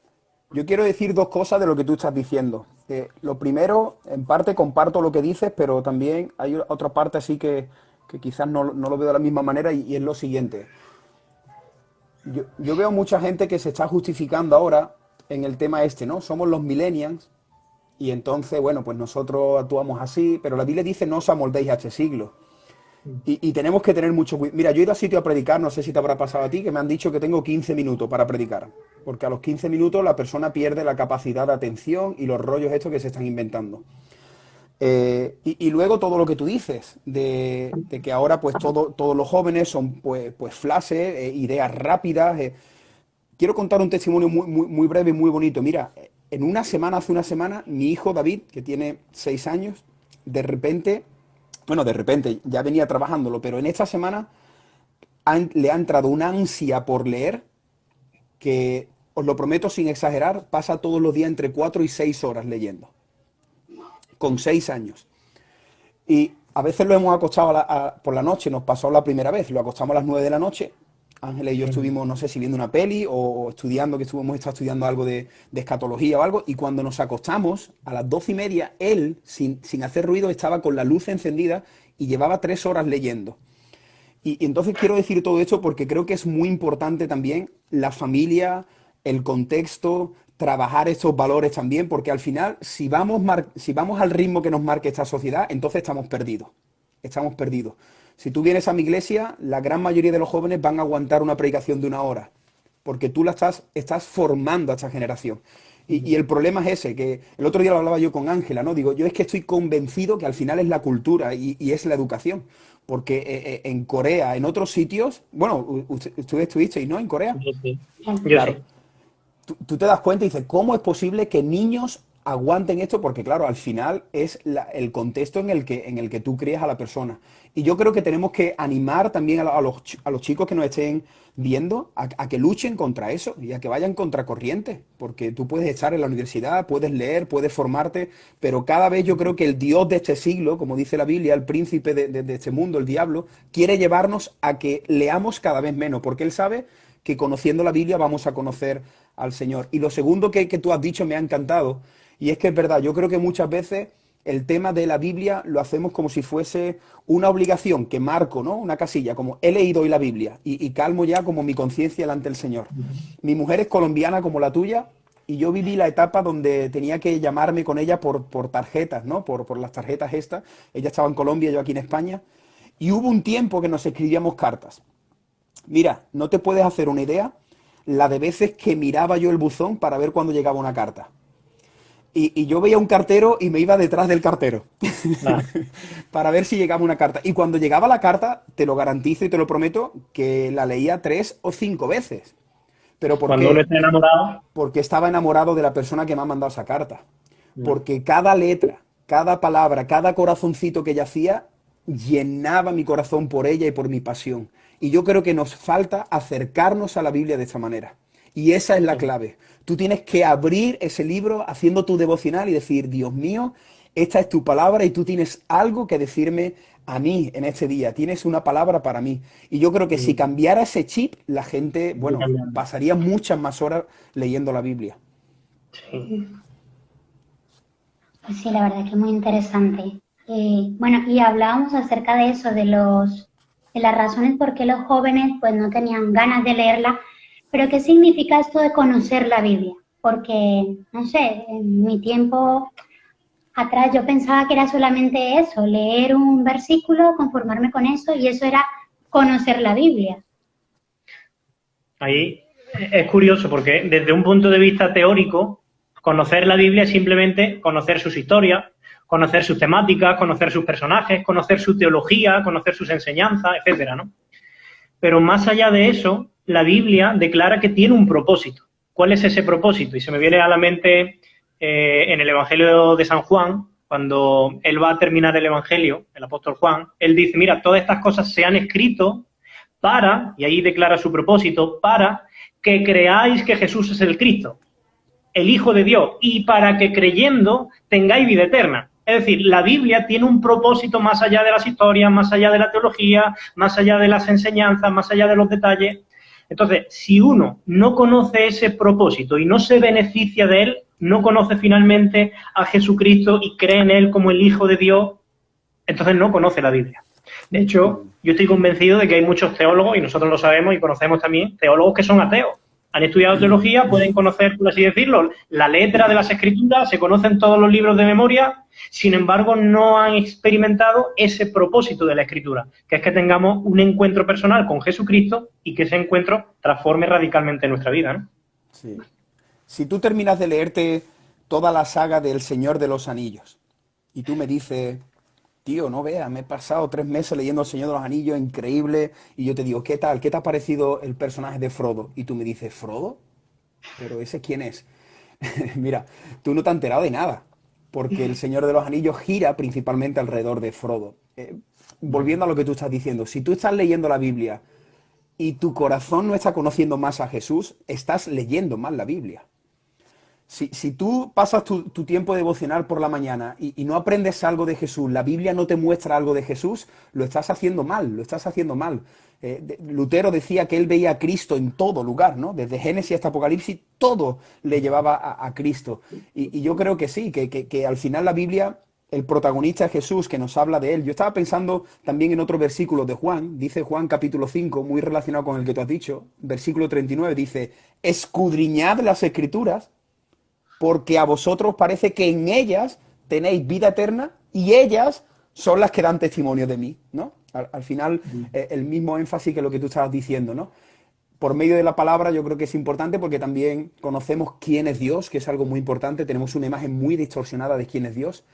Yo quiero decir dos cosas de lo que tú estás diciendo. Lo primero, en parte comparto lo que dices, pero también hay otra parte así que quizás no lo veo de la misma manera y es lo siguiente. Yo veo mucha gente que se está justificando ahora en el tema este, ¿no? Somos los millennials y entonces, bueno, pues nosotros actuamos así, pero la Biblia dice no os amoldéis a este siglo. Y tenemos que tener mucho cuidado. Mira, yo he ido a sitio a predicar, no sé si te habrá pasado a ti, que me han dicho que tengo 15 minutos para predicar. Porque a los 15 minutos la persona pierde la capacidad de atención y los rollos estos que se están inventando. Y luego todo lo que tú dices, de que ahora pues todos los jóvenes son pues flashes, ideas rápidas. Quiero contar un testimonio muy breve y muy bonito. Mira, hace una semana, mi hijo David, que tiene 6 años, de repente, ya venía trabajándolo, pero en esta semana le ha entrado una ansia por leer que, os lo prometo sin exagerar, pasa todos los días entre 4 y 6 horas leyendo. Con 6 años. Y a veces lo hemos acostado por la noche, nos pasó la primera vez, lo acostamos a las 9 de la noche. Ángeles y yo estuvimos, no sé si viendo una peli o estudiando, hemos estado estudiando algo de escatología o algo, y cuando nos acostamos, a las 12:30, él, sin hacer ruido, estaba con la luz encendida y llevaba 3 horas leyendo. Y entonces quiero decir todo esto porque creo que es muy importante también la familia, el contexto, trabajar estos valores también, porque al final, si vamos al ritmo que nos marque esta sociedad, entonces estamos perdidos. Estamos perdidos. Si tú vienes a mi iglesia, la gran mayoría de los jóvenes van a aguantar una predicación de 1 hora, porque tú estás formando a esta generación. Y el problema es ese, que el otro día lo hablaba yo con Ángela, ¿no? Digo, yo es que estoy convencido que al final es la cultura y es la educación. Porque en Corea, en otros sitios, bueno, ustedes estuvisteis, ¿no? En Corea. Sí. Claro. Tú te das cuenta y dices, ¿cómo es posible que niños aguanten esto? Porque claro, al final es el contexto en el que tú crías a la persona. Y yo creo que tenemos que animar también a los chicos que nos estén viendo a que luchen contra eso y a que vayan contra corriente. Porque tú puedes estar en la universidad, puedes leer, puedes formarte, pero cada vez yo creo que el Dios de este siglo, como dice la Biblia, el príncipe de este mundo, el diablo, quiere llevarnos a que leamos cada vez menos, porque él sabe que conociendo la Biblia vamos a conocer al Señor. Y lo segundo que tú has dicho me ha encantado, y es que es verdad, yo creo que muchas veces el tema de la Biblia lo hacemos como si fuese una obligación, que marco, ¿no? Una casilla, como he leído hoy la Biblia, y calmo ya como mi conciencia delante del Señor. Mi mujer es colombiana como la tuya, y yo viví la etapa donde tenía que llamarme con ella por tarjetas, ¿no? Por las tarjetas estas. Ella estaba en Colombia, yo aquí en España, y hubo un tiempo que nos escribíamos cartas. Mira, no te puedes hacer una idea la de veces que miraba yo el buzón para ver cuándo llegaba una carta. Y yo veía un cartero y me iba detrás del cartero para ver si llegaba una carta. Y cuando llegaba la carta, te lo garantizo y te lo prometo, que la leía 3 o 5 veces. ¿Pero por qué? Cuando uno está enamorado. Porque estaba enamorado de la persona que me ha mandado esa carta. Porque cada letra, cada palabra, cada corazoncito que ella hacía, llenaba mi corazón por ella y por mi pasión. Y yo creo que nos falta acercarnos a la Biblia de esta manera. Y esa es la clave. Tú tienes que abrir ese libro haciendo tu devocional y decir, Dios mío, esta es tu palabra y tú tienes algo que decirme a mí en este día. Tienes una palabra para mí. Y yo creo que si cambiara ese chip, la gente, bueno, pasaría muchas más horas leyendo la Biblia. Sí. Pues sí, la verdad que es muy interesante. Bueno, y hablábamos acerca de eso, de las razones por qué los jóvenes pues no tenían ganas de leerla, pero ¿qué significa esto de conocer la Biblia? Porque, no sé, en mi tiempo atrás yo pensaba que era solamente eso, leer un versículo, conformarme con eso, y eso era conocer la Biblia. Ahí es curioso porque desde un punto de vista teórico, conocer la Biblia es simplemente conocer sus historias, conocer sus temáticas, conocer sus personajes, conocer su teología, conocer sus enseñanzas, etcétera, ¿no? Pero más allá de eso, la Biblia declara que tiene un propósito. ¿Cuál es ese propósito? Y se me viene a la mente en el Evangelio de San Juan, cuando él va a terminar el Evangelio, el apóstol Juan, él dice, mira, todas estas cosas se han escrito para, y ahí declara su propósito, para que creáis que Jesús es el Cristo, el Hijo de Dios, y para que creyendo tengáis vida eterna. Es decir, la Biblia tiene un propósito más allá de las historias, más allá de la teología, más allá de las enseñanzas, más allá de los detalles. Entonces, si uno no conoce ese propósito y no se beneficia de él, no conoce finalmente a Jesucristo y cree en él como el Hijo de Dios, entonces no conoce la Biblia. De hecho, yo estoy convencido de que hay muchos teólogos, y nosotros lo sabemos y conocemos también, teólogos que son ateos. Han estudiado teología, pueden conocer, por así decirlo, la letra de las Escrituras, se conocen todos los libros de memoria, sin embargo, no han experimentado ese propósito de la Escritura, que es que tengamos un encuentro personal con Jesucristo y que ese encuentro transforme radicalmente nuestra vida, ¿no? Sí. Si tú terminas de leerte toda la saga del Señor de los Anillos y tú me dices, tío, no veas, me he pasado 3 meses leyendo El Señor de los Anillos, increíble, y yo te digo, ¿qué tal? ¿Qué te ha parecido el personaje de Frodo? Y tú me dices, ¿Frodo? ¿Pero ese quién es? Mira, tú no te has enterado de nada, porque El Señor de los Anillos gira principalmente alrededor de Frodo. Volviendo a lo que tú estás diciendo, si tú estás leyendo la Biblia y tu corazón no está conociendo más a Jesús, estás leyendo mal la Biblia. Si tú pasas tu tiempo devocional por la mañana y no aprendes algo de Jesús, la Biblia no te muestra algo de Jesús, lo estás haciendo mal, lo estás haciendo mal. Lutero decía que él veía a Cristo en todo lugar, ¿no? Desde Génesis hasta Apocalipsis, todo le llevaba a Cristo. Y yo creo que sí, que al final la Biblia, el protagonista es Jesús, que nos habla de él. Yo estaba pensando también en otro versículo de Juan, dice Juan capítulo 5, muy relacionado con el que tú has dicho, versículo 39, dice, escudriñad las Escrituras, porque a vosotros parece que en ellas tenéis vida eterna y ellas son las que dan testimonio de mí, ¿no? Al final, el mismo énfasis que lo que tú estabas diciendo, ¿no? Por medio de la palabra yo creo que es importante porque también conocemos quién es Dios, que es algo muy importante, tenemos una imagen muy distorsionada de quién es Dios,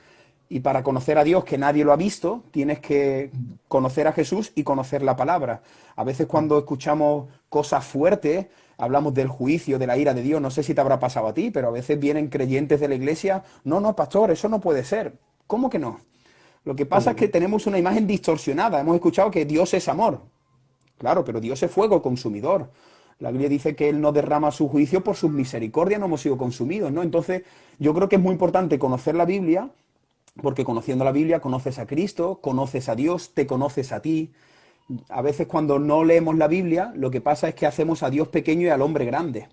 y para conocer a Dios, que nadie lo ha visto, tienes que conocer a Jesús y conocer la palabra. A veces cuando escuchamos cosas fuertes, hablamos del juicio, de la ira de Dios, no sé si te habrá pasado a ti, pero a veces vienen creyentes de la iglesia, no, pastor, eso no puede ser. ¿Cómo que no? Lo que pasa es que tenemos una imagen distorsionada, hemos escuchado que Dios es amor. Claro, pero Dios es fuego consumidor. La Biblia dice que Él no derrama su juicio por sus misericordias, no hemos sido consumidos, ¿no? Entonces, yo creo que es muy importante conocer la Biblia, porque conociendo la Biblia conoces a Cristo, conoces a Dios, te conoces a ti. A veces cuando no leemos la Biblia, lo que pasa es que hacemos a Dios pequeño y al hombre grande.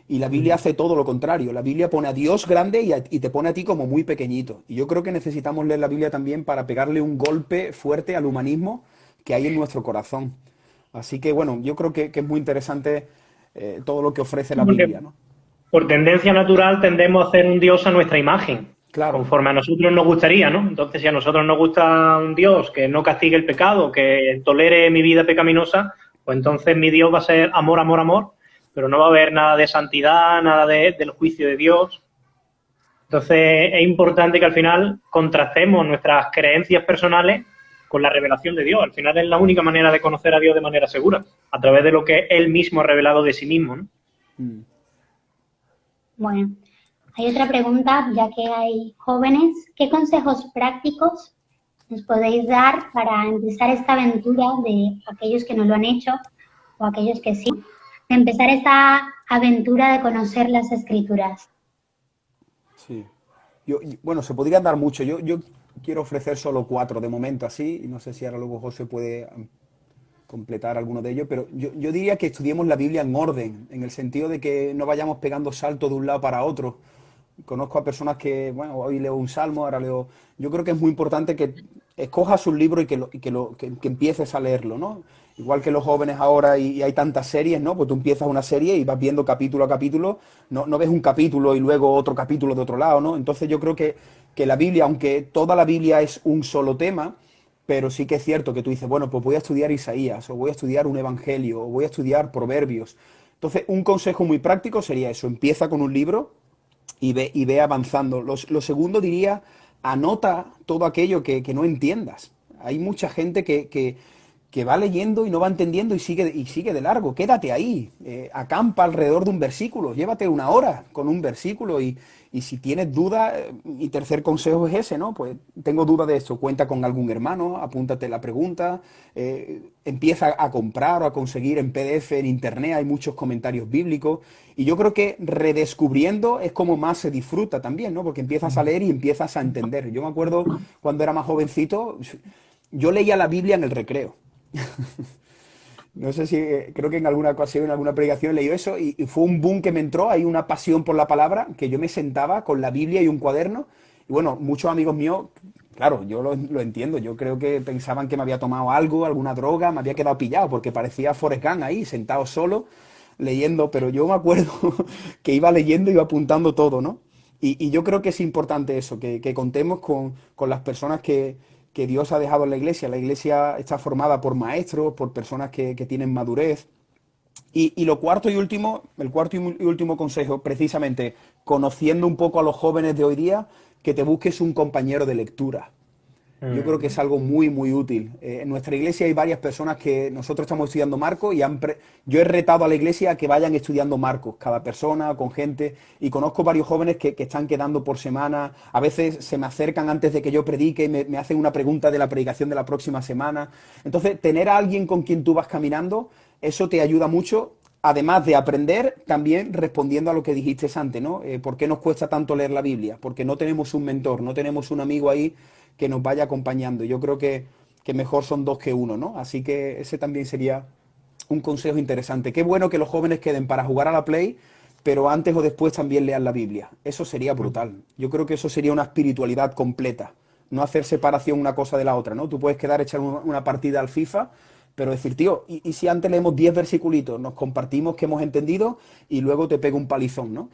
Y la Biblia hace todo lo contrario. La Biblia pone a Dios grande y te pone a ti como muy pequeñito. Y yo creo que necesitamos leer la Biblia también para pegarle un golpe fuerte al humanismo que hay en nuestro corazón. Así que, bueno, yo creo que es muy interesante todo lo que ofrece la Biblia, ¿no? Por tendencia natural tendemos a hacer un Dios a nuestra imagen. Claro. Conforme a nosotros nos gustaría, ¿no? Entonces, si a nosotros nos gusta un Dios que no castigue el pecado, que tolere mi vida pecaminosa, pues entonces mi Dios va a ser amor, amor, amor, pero no va a haber nada de santidad, nada del juicio de Dios. Entonces, es importante que al final contrastemos nuestras creencias personales con la revelación de Dios. Al final es la única manera de conocer a Dios de manera segura, a través de lo que Él mismo ha revelado de sí mismo, ¿no? Bueno, hay otra pregunta, ya que hay jóvenes. ¿Qué consejos prácticos nos podéis dar para empezar esta aventura de aquellos que no lo han hecho o aquellos que sí? De empezar esta aventura de conocer las Escrituras. Sí. Bueno, se podrían dar mucho. Yo quiero ofrecer solo 4 de momento así, y no sé si ahora luego José puede completar alguno de ellos, pero yo diría que estudiemos la Biblia en orden, en el sentido de que no vayamos pegando saltos de un lado para otro. Conozco a personas que, bueno, hoy leo un salmo, ahora leo... Yo creo que es muy importante que escojas un libro y que empieces a leerlo, ¿no? Igual que los jóvenes ahora y hay tantas series, ¿no? Pues tú empiezas una serie y vas viendo capítulo a capítulo, no ves un capítulo y luego otro capítulo de otro lado, ¿no? Entonces yo creo que la Biblia, aunque toda la Biblia es un solo tema, pero sí que es cierto que tú dices, bueno, pues voy a estudiar Isaías, o voy a estudiar un Evangelio, o voy a estudiar Proverbios. Entonces, un consejo muy práctico sería eso, empieza con un libro y ve avanzando. Lo segundo diría, anota todo aquello que no entiendas. Hay mucha gente que va leyendo y no va entendiendo y sigue de largo. Quédate ahí, acampa alrededor de un versículo, llévate 1 hora con un versículo y si tienes duda, mi tercer consejo es ese, ¿no? Pues tengo duda de esto, cuenta con algún hermano, apúntate la pregunta, empieza a comprar o a conseguir en PDF en internet, hay muchos comentarios bíblicos y yo creo que redescubriendo es como más se disfruta también, ¿no? Porque empiezas a leer y empiezas a entender. Yo me acuerdo cuando era más jovencito, yo leía la Biblia en el recreo. No sé si, creo que en alguna ocasión, en alguna predicación he leído eso y fue un boom que me entró, hay una pasión por la palabra, que yo me sentaba con la Biblia y un cuaderno y bueno, muchos amigos míos, claro, yo lo entiendo, yo creo que pensaban que me había tomado algo, alguna droga, me había quedado pillado porque parecía Forrest Gump ahí, sentado solo, leyendo, pero yo me acuerdo que iba leyendo y iba apuntando todo, ¿no? Y yo creo que es importante eso, que contemos con las personas que Dios ha dejado en la iglesia. La iglesia está formada por maestros, por personas que tienen madurez. Y el cuarto y último consejo, precisamente, conociendo un poco a los jóvenes de hoy día, que te busques un compañero de lectura. Yo creo que es algo muy, muy útil. En nuestra iglesia hay varias personas que nosotros estamos estudiando Marcos y yo he retado a la iglesia a que vayan estudiando Marcos, cada persona, con gente, y conozco varios jóvenes que están quedando por semana, a veces se me acercan antes de que yo predique y me hacen una pregunta de la predicación de la próxima semana. Entonces, tener a alguien con quien tú vas caminando, eso te ayuda mucho, además de aprender, también respondiendo a lo que dijiste antes, ¿no? ¿Por qué nos cuesta tanto leer la Biblia? Porque no tenemos un mentor, no tenemos un amigo ahí que nos vaya acompañando. Yo creo que mejor son 2 que 1, ¿no? Así que ese también sería un consejo interesante. Qué bueno que los jóvenes queden para jugar a la Play, pero antes o después también lean la Biblia. Eso sería brutal. Yo creo que eso sería una espiritualidad completa. No hacer separación una cosa de la otra, ¿no? Tú puedes quedar echar una partida al FIFA, pero decir, tío, ¿y si antes leemos 10 versiculitos, nos compartimos que hemos entendido y luego te pego un palizón, ¿no?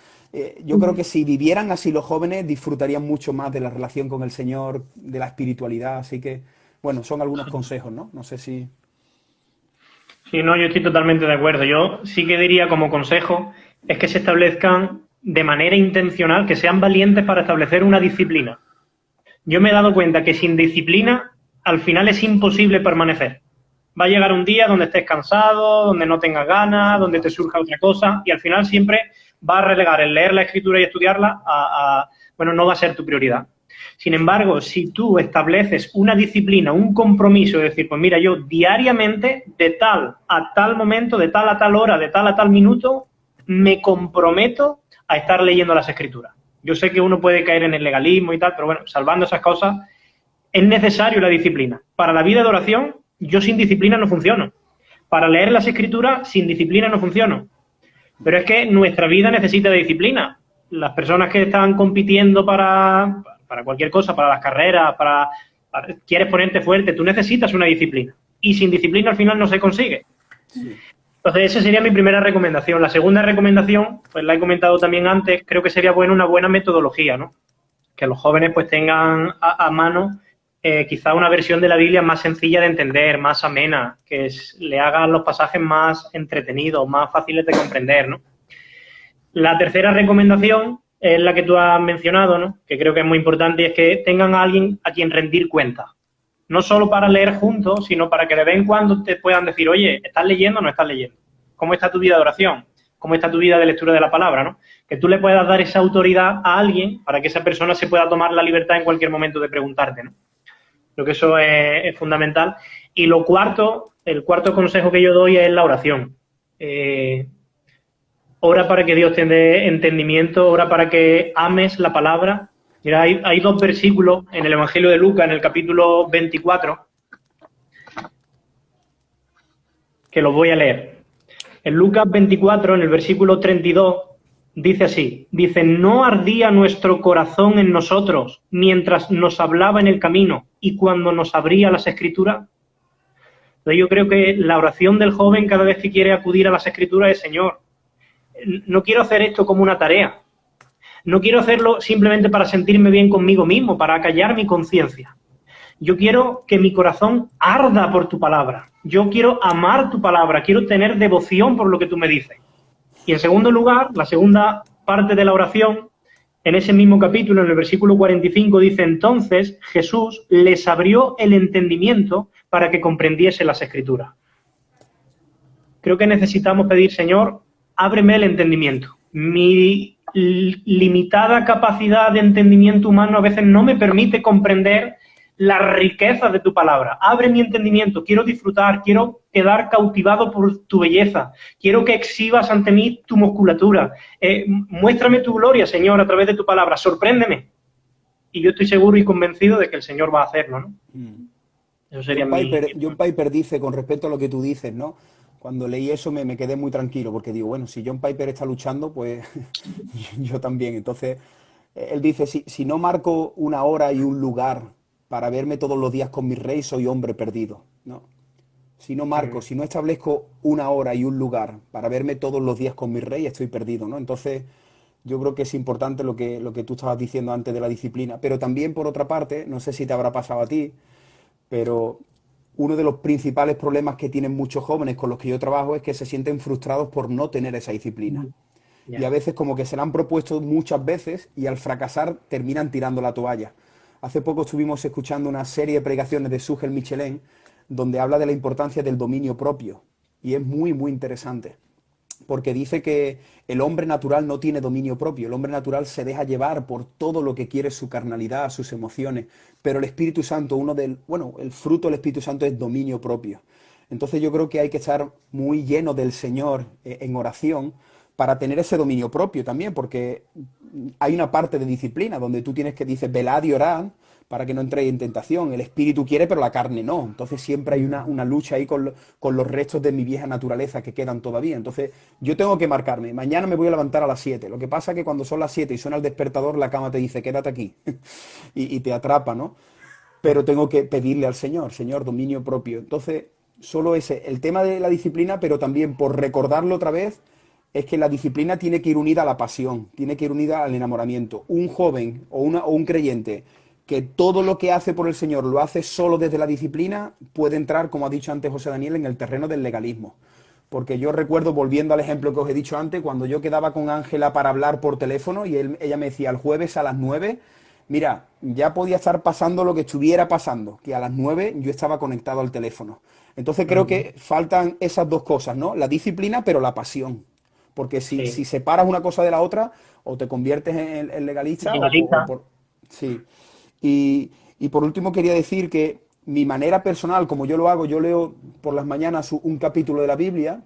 Yo creo que si vivieran así los jóvenes disfrutarían mucho más de la relación con el Señor, de la espiritualidad, así que, bueno, son algunos consejos, ¿no? No sé si... Sí, no, yo estoy totalmente de acuerdo. Yo sí que diría como consejo es que se establezcan de manera intencional, que sean valientes para establecer una disciplina. Yo me he dado cuenta que sin disciplina al final es imposible permanecer. Va a llegar un día donde estés cansado, donde no tengas ganas, donde te surja otra cosa y al final siempre va a relegar el leer la escritura y estudiarla bueno, no va a ser tu prioridad. Sin embargo, si tú estableces una disciplina, un compromiso, de decir, pues mira, yo diariamente, de tal a tal momento, de tal a tal hora, de tal a tal minuto, me comprometo a estar leyendo las escrituras. Yo sé que uno puede caer en el legalismo y tal, pero bueno, salvando esas cosas, es necesario la disciplina. Para la vida de oración, yo sin disciplina no funciono. Para leer las escrituras, sin disciplina no funciono. Pero es que nuestra vida necesita de disciplina. Las personas que están compitiendo para cualquier cosa, para las carreras, quieres ponerte fuerte, tú necesitas una disciplina. Y sin disciplina al final no se consigue. Sí. Entonces, esa sería mi primera recomendación. La segunda recomendación, pues la he comentado también antes, creo que sería bueno una buena metodología, ¿no? Que los jóvenes pues tengan a mano quizá una versión de la Biblia más sencilla de entender, más amena, que le hagan los pasajes más entretenidos, más fáciles de comprender, ¿no? La tercera recomendación es la que tú has mencionado, ¿no? Que creo que es muy importante, y es que tengan a alguien a quien rendir cuentas. No solo para leer juntos, sino para que de vez en cuando te puedan decir, oye, ¿estás leyendo o no estás leyendo? ¿Cómo está tu vida de oración? ¿Cómo está tu vida de lectura de la palabra, ¿no? Que tú le puedas dar esa autoridad a alguien para que esa persona se pueda tomar la libertad en cualquier momento de preguntarte, ¿no? Creo que eso es fundamental. Y el cuarto consejo que yo doy es la oración. Ora para que Dios te dé entendimiento, ora para que ames la palabra. Mira, hay 2 versículos en el Evangelio de Lucas, en el capítulo 24, que los voy a leer. En Lucas 24, en el versículo 32, dice así, dice, no ardía nuestro corazón en nosotros mientras nos hablaba en el camino y cuando nos abría las Escrituras. Entonces yo creo que la oración del joven cada vez que quiere acudir a las Escrituras es, Señor, no quiero hacer esto como una tarea. No quiero hacerlo simplemente para sentirme bien conmigo mismo, para acallar mi conciencia. Yo quiero que mi corazón arda por tu palabra. Yo quiero amar tu palabra, quiero tener devoción por lo que tú me dices. Y en segundo lugar, la segunda parte de la oración en ese mismo capítulo, en el versículo 45, dice: entonces Jesús les abrió el entendimiento para que comprendiese las Escrituras. Creo que necesitamos pedir: Señor, ábreme el entendimiento. Mi limitada capacidad de entendimiento humano a veces no me permite comprender las riquezas de tu palabra. Abre mi entendimiento, quiero disfrutar, quiero quedar cautivado por tu belleza, quiero que exhibas ante mí tu musculatura. Muéstrame tu gloria, Señor, a través de tu palabra, sorpréndeme. Y yo estoy seguro y convencido de que el Señor va a hacerlo, ¿no? Eso sería John Piper dice, con respecto a lo que tú dices, ¿no? Cuando leí eso me quedé muy tranquilo, porque digo, bueno, si John Piper está luchando, pues yo también. Entonces, él dice, si no marco una hora y un lugar para verme todos los días con mi rey, soy hombre perdido, ¿no? Si no marco, si no establezco una hora y un lugar para verme todos los días con mi rey, estoy perdido, ¿no? Entonces, yo creo que es importante lo que tú estabas diciendo antes de la disciplina. Pero también, por otra parte, no sé si te habrá pasado a ti, pero uno de los principales problemas que tienen muchos jóvenes con los que yo trabajo es que se sienten frustrados por no tener esa disciplina. Y a veces como que se la han propuesto muchas veces y al fracasar terminan tirando la toalla. Hace poco estuvimos escuchando una serie de predicaciones de Sugel Michelin donde habla de la importancia del dominio propio. Y es muy, muy interesante. Porque dice que el hombre natural no tiene dominio propio. El hombre natural se deja llevar por todo lo que quiere su carnalidad, sus emociones. Pero el Espíritu Santo, el fruto del Espíritu Santo es dominio propio. Entonces yo creo que hay que estar muy lleno del Señor en oración para tener ese dominio propio también, porque hay una parte de disciplina donde tú tienes que, dice, velad y orad para que no entréis en tentación. El espíritu quiere, pero la carne no. Entonces siempre hay una lucha ahí con los restos de mi vieja naturaleza que quedan todavía. Entonces yo tengo que marcarme. Mañana me voy a levantar a las 7. Lo que pasa es que cuando son las 7 y suena el despertador, la cama te dice, quédate aquí. y te atrapa, ¿no? Pero tengo que pedirle al Señor, Señor, dominio propio. Entonces, solo el tema de la disciplina, pero también por recordarlo otra vez, es que la disciplina tiene que ir unida a la pasión, tiene que ir unida al enamoramiento. Un joven o un creyente que todo lo que hace por el Señor lo hace solo desde la disciplina, puede entrar, como ha dicho antes José Daniel, en el terreno del legalismo. Porque yo recuerdo, volviendo al ejemplo que os he dicho antes, cuando yo quedaba con Ángela para hablar por teléfono y ella me decía el jueves a las 9, mira, ya podía estar pasando lo que estuviera pasando, que a las 9 yo estaba conectado al teléfono. Entonces creo que faltan esas dos cosas, ¿no? La disciplina, pero la pasión. Porque si separas una cosa de la otra, o te conviertes en legalista. Sí. Y por último quería decir que mi manera personal, como yo lo hago, yo leo por las mañanas un capítulo de la Biblia,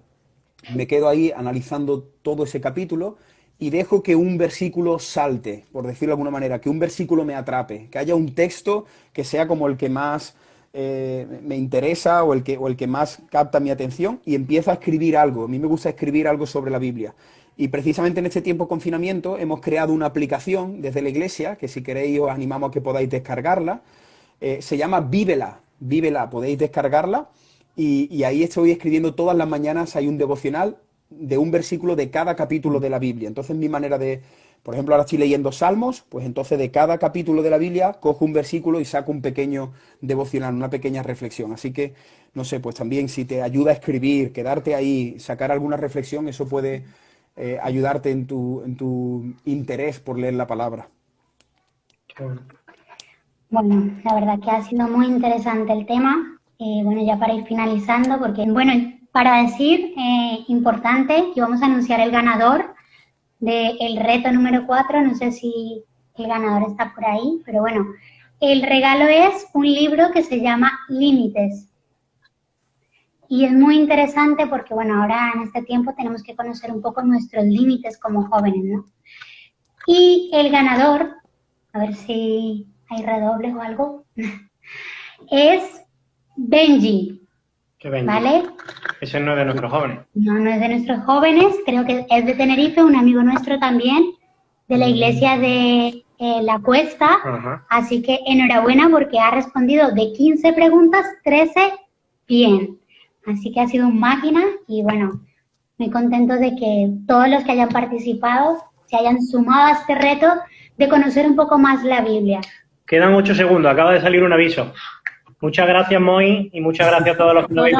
me quedo ahí analizando todo ese capítulo y dejo que un versículo salte, por decirlo de alguna manera, que un versículo me atrape, que haya un texto que sea como el que más me interesa o el que más capta mi atención y empiezo a escribir algo. A mí me gusta escribir algo sobre la Biblia. Y precisamente en este tiempo de confinamiento hemos creado una aplicación desde la iglesia, que si queréis os animamos a que podáis descargarla. Se llama Vívela, podéis descargarla. Y ahí estoy escribiendo todas las mañanas, hay un devocional de un versículo de cada capítulo de la Biblia. Entonces mi manera de, por ejemplo, ahora estoy leyendo Salmos, pues entonces de cada capítulo de la Biblia cojo un versículo y saco un pequeño devocional, una pequeña reflexión. Así que, no sé, pues también si te ayuda a escribir, quedarte ahí, sacar alguna reflexión, eso puede ayudarte en tu interés por leer la palabra. Bueno, la verdad que ha sido muy interesante el tema. Bueno, ya para ir finalizando, porque, bueno, para decir, importante, que vamos a anunciar el ganador del reto número 4. No sé si el ganador está por ahí, pero bueno, el regalo es un libro que se llama Límites. Y es muy interesante porque, bueno, ahora en este tiempo tenemos que conocer un poco nuestros límites como jóvenes, ¿no? Y el ganador, a ver si hay redobles o algo, es Benji. ¿Qué Benji? ¿Vale? Ese no es de nuestros jóvenes. No es de nuestros jóvenes, creo que es de Tenerife, un amigo nuestro también, de la iglesia de La Cuesta. Ajá. Así que enhorabuena porque ha respondido de 15 preguntas, 13 bien. Así que ha sido un máquina y bueno, muy contento de que todos los que hayan participado se hayan sumado a este reto de conocer un poco más la Biblia. Quedan 8 segundos, acaba de salir un aviso. Muchas gracias, Moi, y muchas gracias a todos los que nos habéis